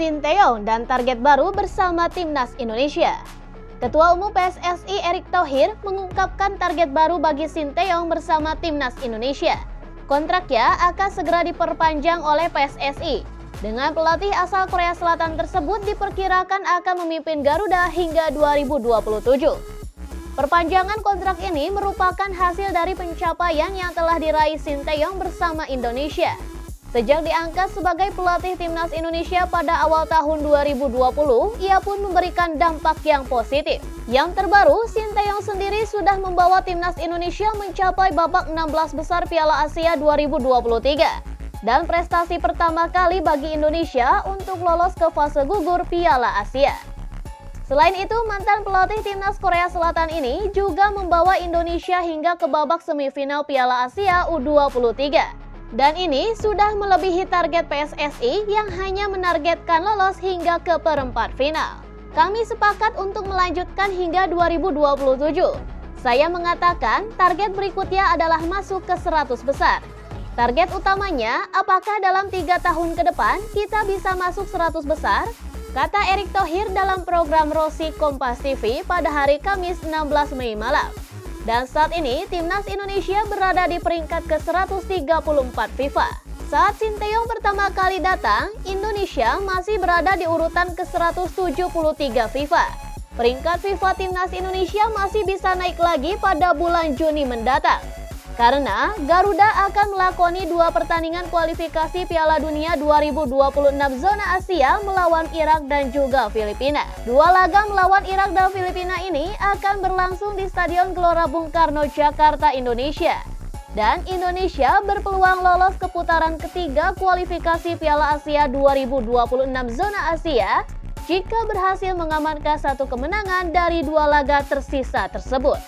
Sinteyong dan target baru bersama Timnas Indonesia. Ketua Umum PSSI Erick Thohir mengungkapkan target baru bagi Sinteyong bersama Timnas Indonesia. Kontraknya akan segera diperpanjang oleh PSSI. Dengan pelatih asal Korea Selatan tersebut diperkirakan akan memimpin Garuda hingga 2027. Perpanjangan kontrak ini merupakan hasil dari pencapaian yang telah diraih Sinteyong bersama Indonesia. Sejak diangkat sebagai pelatih Timnas Indonesia pada awal tahun 2020, ia pun memberikan dampak yang positif. Yang terbaru, Sinteyong sendiri sudah membawa Timnas Indonesia mencapai babak 16 besar Piala Asia 2023 dan prestasi pertama kali bagi Indonesia untuk lolos ke fase gugur Piala Asia. Selain itu, mantan pelatih Timnas Korea Selatan ini juga membawa Indonesia hingga ke babak semifinal Piala Asia U23. Dan ini sudah melebihi target PSSI yang hanya menargetkan lolos hingga ke perempat final. Kami sepakat untuk melanjutkan hingga 2027. Saya mengatakan target berikutnya adalah masuk ke 100 besar. Target utamanya, apakah dalam 3 tahun ke depan kita bisa masuk 100 besar? Kata Erick Thohir dalam program Rosi Kompas TV pada hari Kamis 16 Mei malam. Dan saat ini, Timnas Indonesia berada di peringkat ke-134 FIFA. Saat Sinteyong pertama kali datang, Indonesia masih berada di urutan ke-173 FIFA. Peringkat FIFA Timnas Indonesia masih bisa naik lagi pada bulan Juni mendatang. Karena Garuda akan melakoni 2 pertandingan kualifikasi Piala Dunia 2026 zona Asia melawan Irak dan juga Filipina. 2 laga melawan Irak dan Filipina ini akan berlangsung di Stadion Gelora Bung Karno, Jakarta, Indonesia. Dan Indonesia berpeluang lolos ke putaran ketiga kualifikasi Piala Asia 2026 zona Asia jika berhasil mengamankan 1 kemenangan dari 2 laga tersisa tersebut.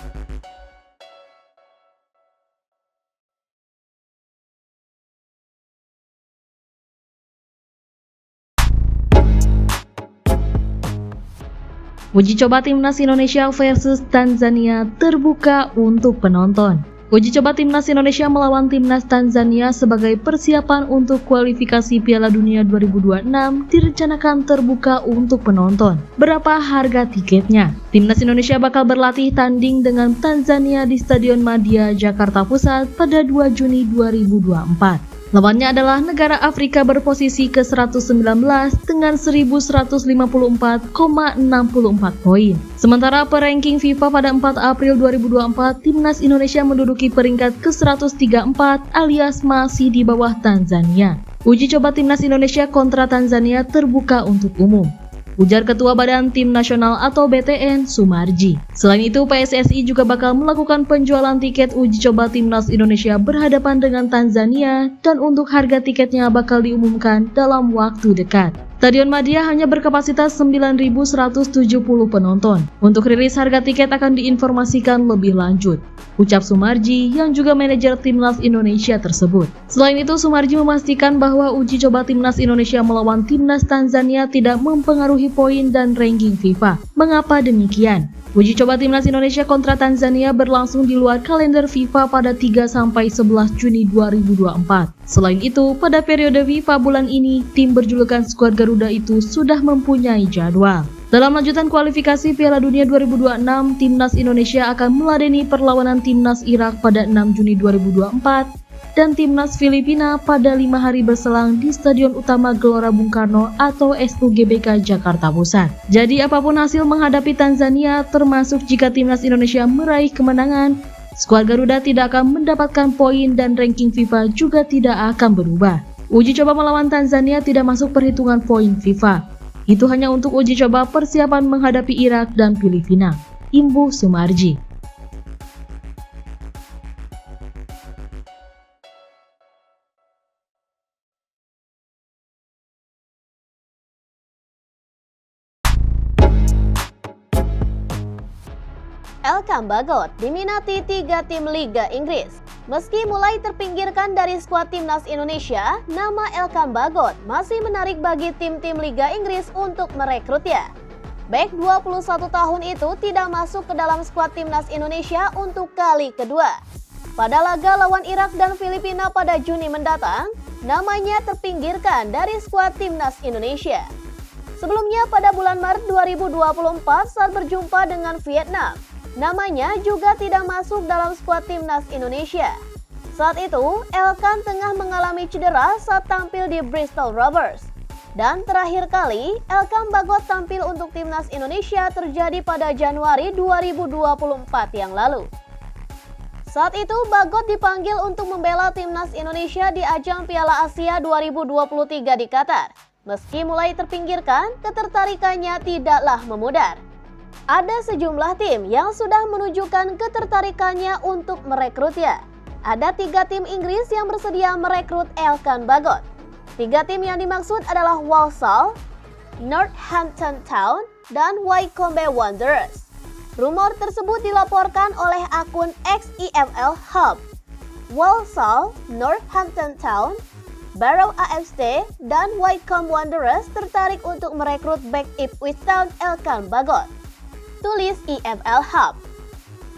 Uji coba Timnas Indonesia versus Tanzania terbuka untuk penonton. Uji coba Timnas Indonesia melawan Timnas Tanzania sebagai persiapan untuk kualifikasi Piala Dunia 2026 direncanakan terbuka untuk penonton. Berapa harga tiketnya? Timnas Indonesia bakal berlatih tanding dengan Tanzania di Stadion Madia, Jakarta Pusat pada 2 Juni 2024. Lawannya adalah negara Afrika berposisi ke-119 dengan 1154,64 poin. Sementara per ranking FIFA pada 4 April 2024, Timnas Indonesia menduduki peringkat ke-134 alias masih di bawah Tanzania. Uji coba Timnas Indonesia kontra Tanzania terbuka untuk umum, ujar Ketua Badan Tim Nasional atau BTN, Sumarji. Selain itu, PSSI juga bakal melakukan penjualan tiket uji coba Timnas Indonesia berhadapan dengan Tanzania dan untuk harga tiketnya bakal diumumkan dalam waktu dekat. Stadion Madia hanya berkapasitas 9.170 penonton. Untuk rilis harga tiket akan diinformasikan lebih lanjut, ucap Sumarji yang juga manajer Timnas Indonesia tersebut. Selain itu, Sumarji memastikan bahwa uji coba Timnas Indonesia melawan Timnas Tanzania tidak mempengaruhi poin dan ranking FIFA. Mengapa demikian? Uji coba Timnas Indonesia kontra Tanzania berlangsung di luar kalender FIFA pada 3-11 Juni 2024. Selain itu, pada periode FIFA bulan ini, tim berjulukan skuad Garuda itu sudah mempunyai jadwal. Dalam lanjutan kualifikasi Piala Dunia 2026, Timnas Indonesia akan meladeni perlawanan Timnas Irak pada 6 Juni 2024 dan Timnas Filipina pada 5 hari berselang di Stadion Utama Gelora Bung Karno atau SUGBK Jakarta Pusat. Jadi apapun hasil menghadapi Tanzania, termasuk jika Timnas Indonesia meraih kemenangan, skuad Garuda tidak akan mendapatkan poin dan ranking FIFA juga tidak akan berubah. Uji coba melawan Tanzania tidak masuk perhitungan poin FIFA. Itu hanya untuk uji coba persiapan menghadapi Irak dan Filipina. Imbu Sumarji. Elkan Bagot diminati 3 tim Liga Inggris. Meski mulai terpinggirkan dari skuad Timnas Indonesia, nama Elkan Bagot masih menarik bagi tim-tim Liga Inggris untuk merekrutnya. Bek 21 tahun itu tidak masuk ke dalam skuad Timnas Indonesia untuk kali kedua. Pada laga lawan Irak dan Filipina pada Juni mendatang, namanya terpinggirkan dari skuad Timnas Indonesia. Sebelumnya pada bulan Maret 2024 saat berjumpa dengan Vietnam, namanya juga tidak masuk dalam skuad timnas Indonesia. Saat itu, Elkan tengah mengalami cedera saat tampil di Bristol Rovers. Dan terakhir kali, Elkan Bagot tampil untuk timnas Indonesia terjadi pada Januari 2024 yang lalu. Saat itu, Bagot dipanggil untuk membela timnas Indonesia di ajang Piala Asia 2023 di Qatar. Meski mulai terpinggirkan, ketertarikannya tidaklah memudar. Ada sejumlah tim yang sudah menunjukkan ketertarikannya untuk merekrutnya. Ada 3 tim Inggris yang bersedia merekrut Elkan Bagot. 3 tim yang dimaksud adalah Walsall, Northampton Town, dan Wycombe Wanderers. Rumor tersebut dilaporkan oleh akun XEFL Hub. Walsall, Northampton Town, Barrow AFC, dan Wycombe Wanderers tertarik untuk merekrut bek Ipswich Town Elkan Bagot. Tulis EFL Hub.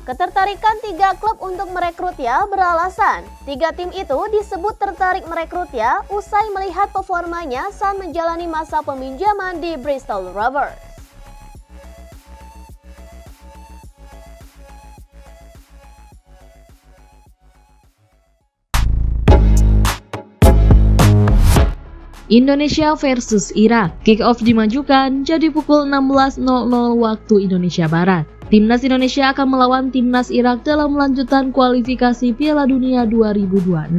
Ketertarikan 3 klub untuk merekrutnya beralasan 3 tim itu disebut tertarik merekrutnya usai melihat performanya saat menjalani masa peminjaman di Bristol Rovers. Indonesia versus Irak, kick-off dimajukan jadi pukul 16.00 waktu Indonesia Barat. Timnas Indonesia akan melawan Timnas Irak dalam lanjutan kualifikasi Piala Dunia 2026.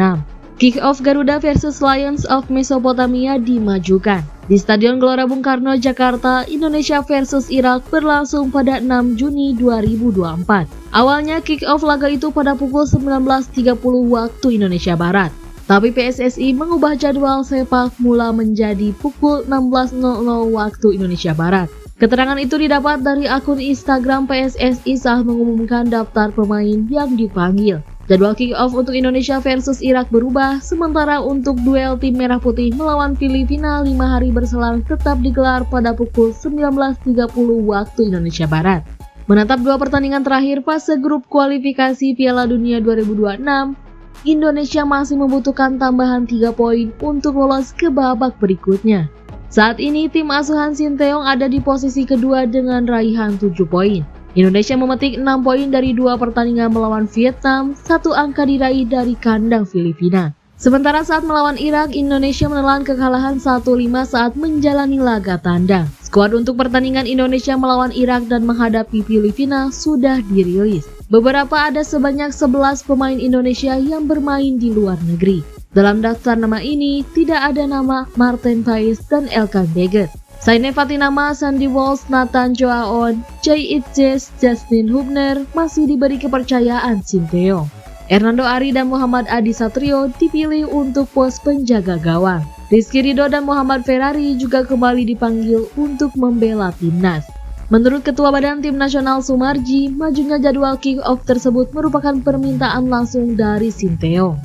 Kick-off Garuda versus Lions of Mesopotamia dimajukan. Di Stadion Gelora Bung Karno, Jakarta, Indonesia versus Irak berlangsung pada 6 Juni 2024. Awalnya kick-off laga itu pada pukul 19.30 waktu Indonesia Barat. Tapi PSSI mengubah jadwal sepak bola menjadi pukul 16.00 waktu Indonesia Barat. Keterangan itu didapat dari akun Instagram PSSI saat mengumumkan daftar pemain yang dipanggil. Jadwal kick-off untuk Indonesia versus Irak berubah, sementara untuk duel tim Merah Putih melawan Filipina 5 hari berselang tetap digelar pada pukul 19.30 waktu Indonesia Barat. Menatap 2 pertandingan terakhir fase grup kualifikasi Piala Dunia 2026, Indonesia masih membutuhkan tambahan 3 poin untuk lolos ke babak berikutnya. Saat ini tim asuhan Sinteyong ada di posisi kedua dengan raihan 7 poin. Indonesia memetik 6 poin dari 2 pertandingan melawan Vietnam, 1 angka diraih dari kandang Filipina. Sementara saat melawan Irak, Indonesia menelan kekalahan 1-5 saat menjalani laga tandang. Skuad untuk pertandingan Indonesia melawan Irak dan menghadapi Filipina sudah dirilis. Beberapa ada sebanyak 11 pemain Indonesia yang bermain di luar negeri. Dalam daftar nama ini, tidak ada nama Martin Paes dan Elkan Bagot. Saine Fatinama, Sandy Walsh, Nathan Joaon, Jay Itjes, Justin Hubner masih diberi kepercayaan Sinteyong. Hernando Ari dan Muhammad Adi Satrio dipilih untuk pos penjaga gawang. Rizky Ridho dan Muhammad Ferrari juga kembali dipanggil untuk membela timnas. Menurut Ketua Badan Tim Nasional Sumarji, majunya jadwal kick-off tersebut merupakan permintaan langsung dari Sinteyong.